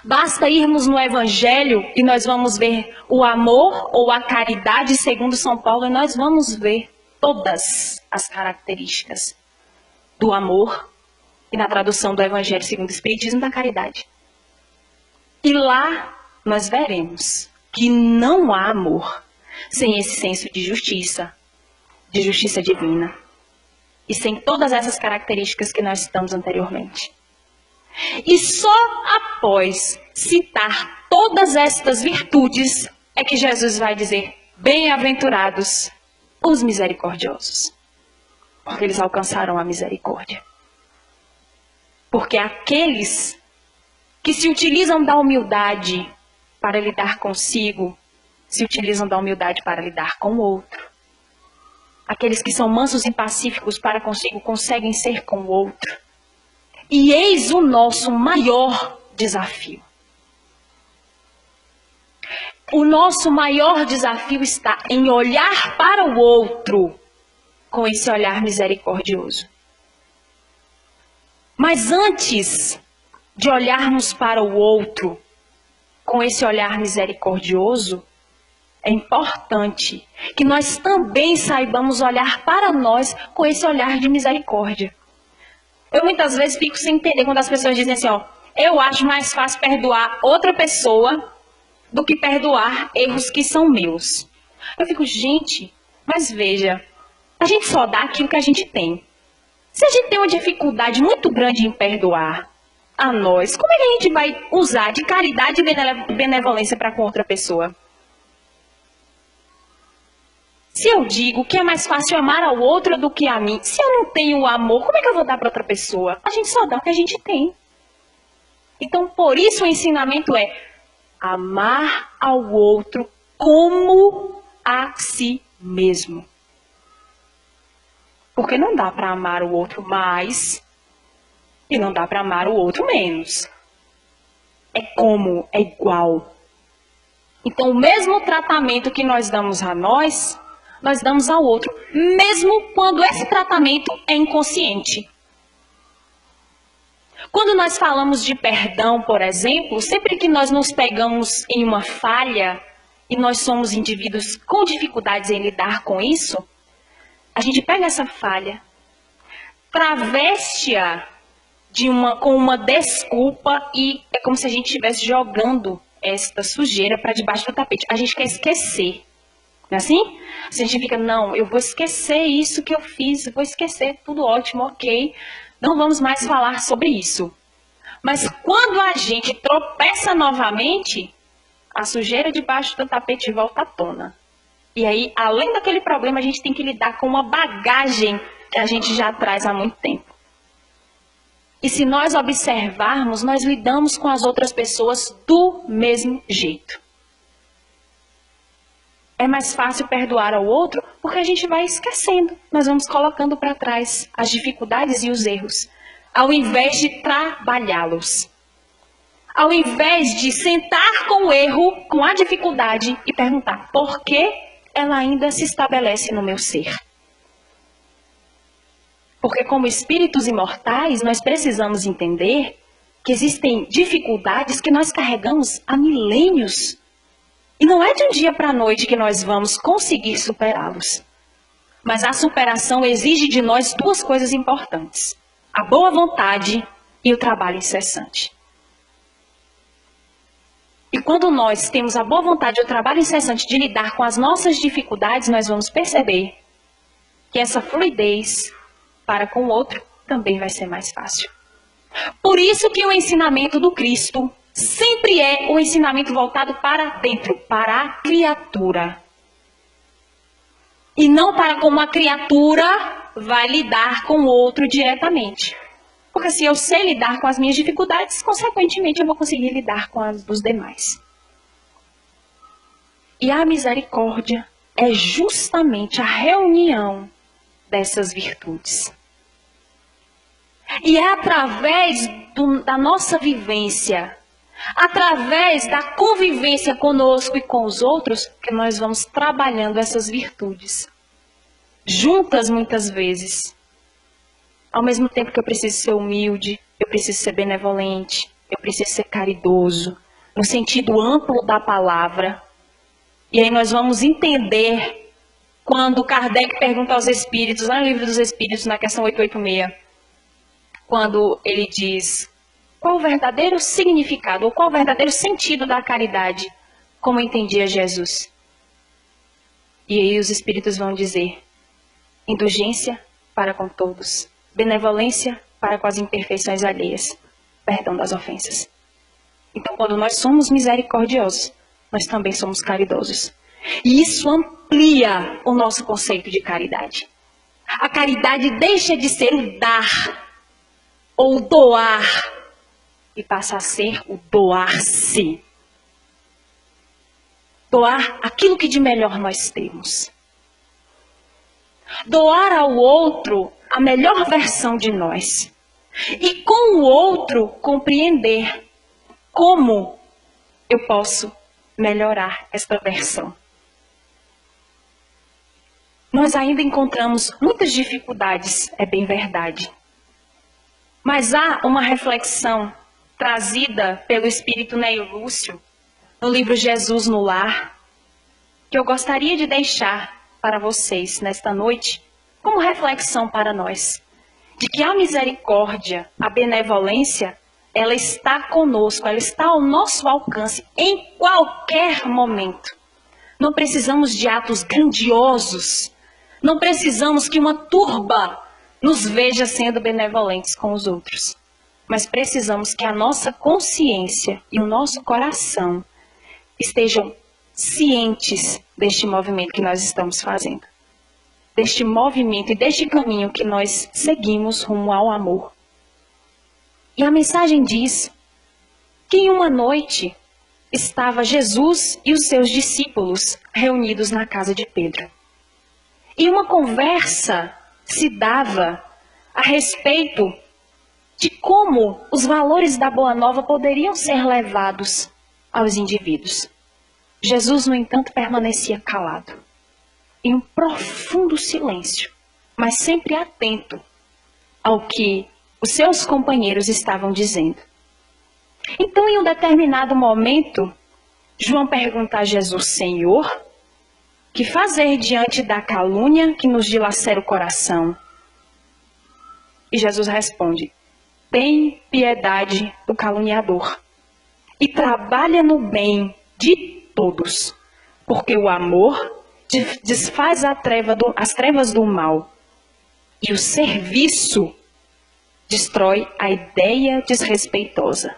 Basta irmos no Evangelho e nós vamos ver o amor ou a caridade segundo São Paulo, e nós vamos ver todas as características do amor e na tradução do Evangelho segundo o Espiritismo da caridade. E lá nós veremos que não há amor sem esse senso de justiça divina, e sem todas essas características que nós citamos anteriormente. E só após citar todas estas virtudes é que Jesus vai dizer: bem-aventurados os misericordiosos, porque eles alcançarão a misericórdia. Porque aqueles que se utilizam da humildade para lidar consigo, se utilizam da humildade para lidar com o outro. Aqueles que são mansos e pacíficos para consigo conseguem ser com o outro. E eis o nosso maior desafio. O nosso maior desafio está em olhar para o outro com esse olhar misericordioso. Mas antes de olharmos para o outro com esse olhar misericordioso, é importante que nós também saibamos olhar para nós com esse olhar de misericórdia. Eu muitas vezes fico sem entender quando as pessoas dizem assim, eu acho mais fácil perdoar outra pessoa do que perdoar erros que são meus. Eu fico, gente, mas veja, a gente só dá aquilo que a gente tem. Se a gente tem uma dificuldade muito grande em perdoar a nós, como é que a gente vai usar de caridade e benevolência para com outra pessoa? Se eu digo que é mais fácil amar ao outro do que a mim, se eu não tenho amor, como é que eu vou dar para outra pessoa? A gente só dá o que a gente tem. Então, por isso o ensinamento é amar ao outro como a si mesmo. Porque não dá para amar o outro mais e não dá para amar o outro menos. É como, é igual. Então, o mesmo tratamento que nós damos a nós damos ao outro, mesmo quando esse tratamento é inconsciente. Quando nós falamos de perdão, por exemplo, sempre que nós nos pegamos em uma falha e nós somos indivíduos com dificuldades em lidar com isso, a gente pega essa falha, traveste-a com uma desculpa e é como se a gente estivesse jogando esta sujeira para debaixo do tapete. A gente quer esquecer. Não é assim? A gente fica, não, eu vou esquecer isso que eu fiz, eu vou esquecer, tudo ótimo, ok. Não vamos mais falar sobre isso. Mas quando a gente tropeça novamente, a sujeira debaixo do tapete volta à tona. E aí, além daquele problema, a gente tem que lidar com uma bagagem que a gente já traz há muito tempo. E se nós observarmos, nós lidamos com as outras pessoas do mesmo jeito. É mais fácil perdoar ao outro porque a gente vai esquecendo. Nós vamos colocando para trás as dificuldades e os erros, ao invés de trabalhá-los. Ao invés de sentar com o erro, com a dificuldade e perguntar por que ela ainda se estabelece no meu ser. Porque como espíritos imortais, nós precisamos entender que existem dificuldades que nós carregamos há milênios. E não é de um dia para a noite que nós vamos conseguir superá-los. Mas a superação exige de nós duas coisas importantes: a boa vontade e o trabalho incessante. E quando nós temos a boa vontade e o trabalho incessante de lidar com as nossas dificuldades, nós vamos perceber que essa fluidez para com o outro também vai ser mais fácil. Por isso que o ensinamento do Cristo sempre é um ensinamento voltado para dentro, para a criatura. E não para como a criatura vai lidar com o outro diretamente. Porque se eu sei lidar com as minhas dificuldades, consequentemente eu vou conseguir lidar com as dos demais. E a misericórdia é justamente a reunião dessas virtudes. E é através da nossa vivência, através da convivência conosco e com os outros, que nós vamos trabalhando essas virtudes. Juntas muitas vezes. Ao mesmo tempo que eu preciso ser humilde, eu preciso ser benevolente, eu preciso ser caridoso, no sentido amplo da palavra. E aí nós vamos entender quando Kardec pergunta aos Espíritos, lá no Livro dos Espíritos, na questão 886, quando ele diz qual o verdadeiro significado, ou qual o verdadeiro sentido da caridade, como entendia Jesus. E aí os Espíritos vão dizer, indulgência para com todos, benevolência para com as imperfeições alheias, perdão das ofensas. Então, quando nós somos misericordiosos, nós também somos caridosos. E isso amplia o nosso conceito de caridade. A caridade deixa de ser o dar ou doar e passa a ser o doar-se. Doar aquilo que de melhor nós temos. Doar ao outro a melhor versão de nós. E com o outro compreender como eu posso melhorar esta versão. Nós ainda encontramos muitas dificuldades, é bem verdade. Mas há uma reflexão trazida pelo Espírito Neio Lúcio, no livro Jesus no Lar, que eu gostaria de deixar para vocês nesta noite, como reflexão para nós, de que a misericórdia, a benevolência, ela está conosco, ela está ao nosso alcance em qualquer momento. Não precisamos de atos grandiosos, não precisamos que uma turba nos veja sendo benevolentes com os outros. Mas precisamos que a nossa consciência e o nosso coração estejam cientes deste movimento que nós estamos fazendo. Deste movimento e deste caminho que nós seguimos rumo ao amor. E a mensagem diz que em uma noite estava Jesus e os seus discípulos reunidos na casa de Pedro. E uma conversa se dava a respeito de como os valores da Boa Nova poderiam ser levados aos indivíduos. Jesus, no entanto, permanecia calado, em um profundo silêncio, mas sempre atento ao que os seus companheiros estavam dizendo. Então, em um determinado momento, João pergunta a Jesus, Senhor, que fazer diante da calúnia que nos dilacera o coração? E Jesus responde, tem piedade do caluniador e trabalha no bem de todos, porque o amor desfaz as trevas do mal e o serviço destrói a ideia desrespeitosa.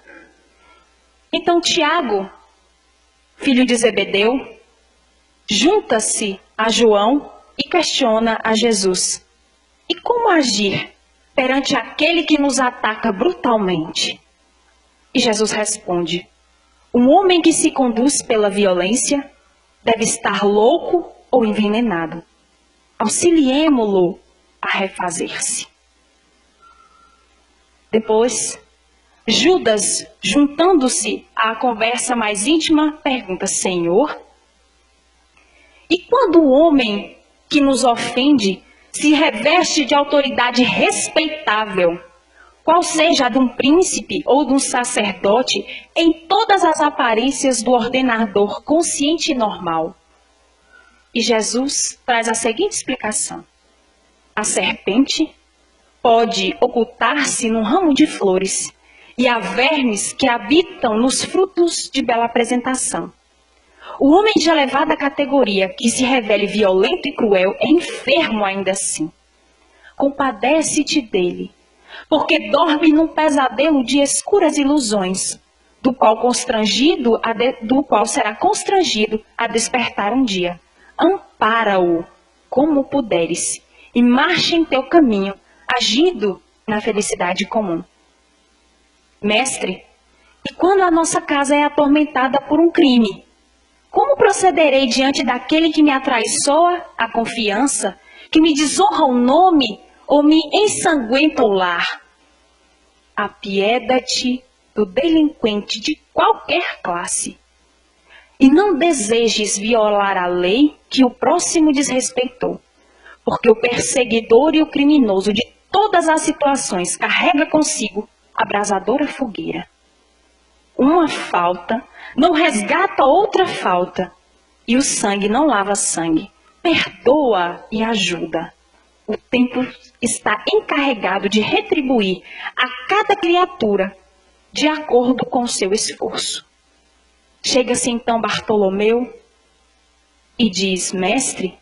Então Tiago, filho de Zebedeu, junta-se a João e questiona a Jesus. E como agir perante aquele que nos ataca brutalmente? E Jesus responde, um homem que se conduz pela violência deve estar louco ou envenenado. Auxiliemo-lo a refazer-se. Depois, Judas, juntando-se à conversa mais íntima, pergunta, Senhor, e quando o homem que nos ofende se reveste de autoridade respeitável, qual seja a de um príncipe ou de um sacerdote, em todas as aparências do ordenador consciente e normal? E Jesus traz a seguinte explicação. A serpente pode ocultar-se num ramo de flores, e há vermes que habitam nos frutos de bela apresentação. O homem de elevada categoria que se revele violento e cruel é enfermo ainda assim. Compadece-te dele, porque dorme num pesadelo de escuras ilusões, do qual será constrangido a despertar um dia. Ampara-o como puderes e marcha em teu caminho, agindo na felicidade comum. Mestre, e quando a nossa casa é atormentada por um crime, como procederei diante daquele que me atraiçoa a confiança, que me desonra o nome ou me ensanguenta o lar? apieda-te do delinquente de qualquer classe. E não desejes violar a lei que o próximo desrespeitou, porque o perseguidor e o criminoso de todas as situações carrega consigo abrasadora fogueira. Uma falta não resgata outra falta, e o sangue não lava sangue. Perdoa e ajuda. O tempo está encarregado de retribuir a cada criatura de acordo com o seu esforço. Chega-se então Bartolomeu e diz: Mestre,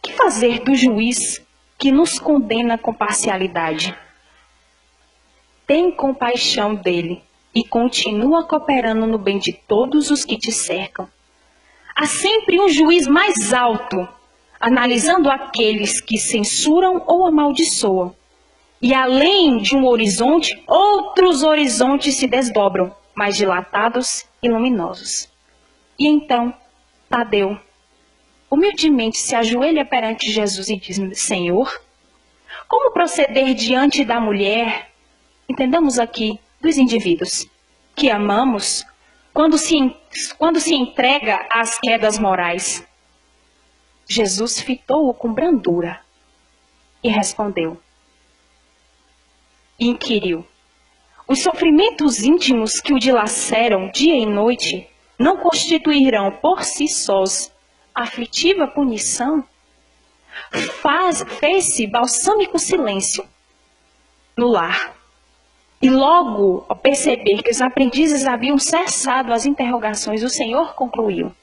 que fazer do juiz que nos condena com parcialidade? Tem compaixão dele e continua cooperando no bem de todos os que te cercam. Há sempre um juiz mais alto, analisando aqueles que censuram ou amaldiçoam. E além de um horizonte, outros horizontes se desdobram, mais dilatados e luminosos. E então, Tadeu humildemente se ajoelha perante Jesus e diz: Senhor, como proceder diante da mulher? Entendamos aqui dos indivíduos que amamos quando se entrega às quedas morais. Jesus fitou-o com brandura e respondeu. E inquiriu: os sofrimentos íntimos que o dilaceram dia e noite não constituirão por si sós aflitiva punição? Fez-se balsâmico silêncio no lar. E logo, ao perceber que os aprendizes haviam cessado as interrogações, o Senhor concluiu: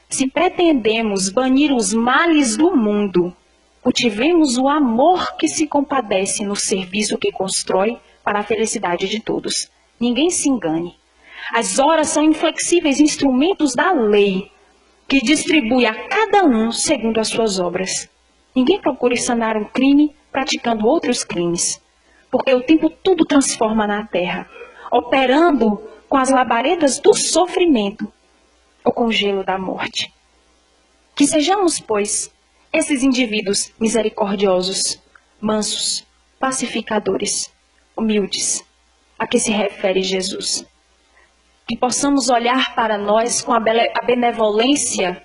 se pretendemos banir os males do mundo, cultivemos o amor que se compadece no serviço que constrói para a felicidade de todos. Ninguém se engane. As horas são inflexíveis instrumentos da lei, que distribui a cada um segundo as suas obras. Ninguém procure sanar um crime praticando outros crimes, porque o tempo tudo transforma na terra, operando com as labaredas do sofrimento ou com o gelo da morte. Que sejamos, pois, esses indivíduos misericordiosos, mansos, pacificadores, humildes, a que se refere Jesus. Que possamos olhar para nós com a benevolência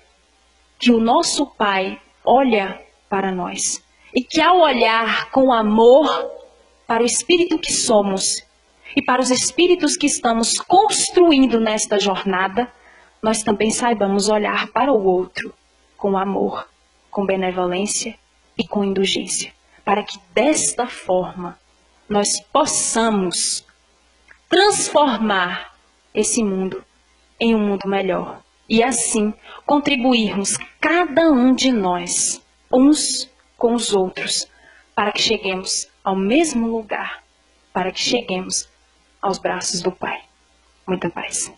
que o nosso Pai olha para nós. E que ao olhar com amor para o espírito que somos e para os espíritos que estamos construindo nesta jornada, nós também saibamos olhar para o outro com amor, com benevolência e com indulgência, para que desta forma nós possamos transformar esse mundo em um mundo melhor e assim contribuirmos cada um de nós, uns com os outros, para que cheguemos ao mesmo lugar, para que cheguemos aos braços do Pai. Muita paz.